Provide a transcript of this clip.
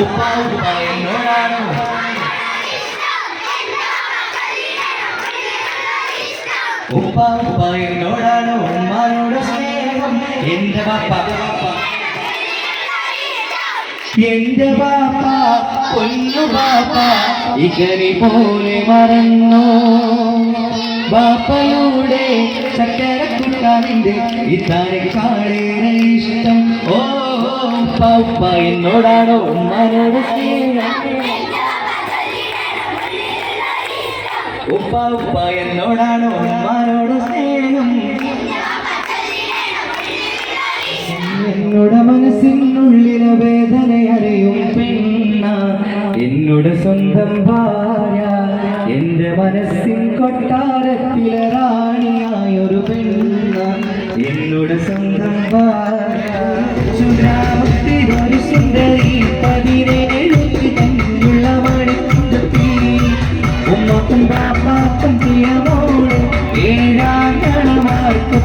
ഉപ്പ ഉപ്പ എന്നോടാണോ ഉപ്പ ഉപ്പ എന്നോടാണോ ഉമ്മാനോട് സ്നേഹം എന്റെ ബാപ്പ എന്റെ ബാപ്പ പൊന്നു ബാപ്പ ഇകരി പോലെ മറന്നോ ബാപ്പയുടെ ചക്കര കുട്ടാനിന്റെ ഇതാരെക്കാളേറെ ഇഷ്ടം ഓ ഉപ്പ ഉപ്പ എന്നോടാണോ ഉമ്മാനോട് സ്നേഹം ഉപ്പ ഉപ്പ എന്നോടാണോ ഉമ്മാനോട് സ്നേഹം എന്നോട് മനസ്സിനുള്ളിലെ വേദനയറിയും പെണ്ണ എന്നോട് സ്വന്തം ഭാര്യ എന്റെ മനസ്സിൻ കൊട്ടാരത്തിലെ റാണിയായൊരു പെണ്ണ എന്നോട് സ്വന്തം ഭാര്യ സുഗ്രാമത്തിലൊരു സുന്ദരി 17 തന്നുള്ള മണിക്കുട്ടി ഉമ്മക്കും ബാപ്പാക്കും പ്രിയമോട് ഏഴാങ്കണമാർക്കും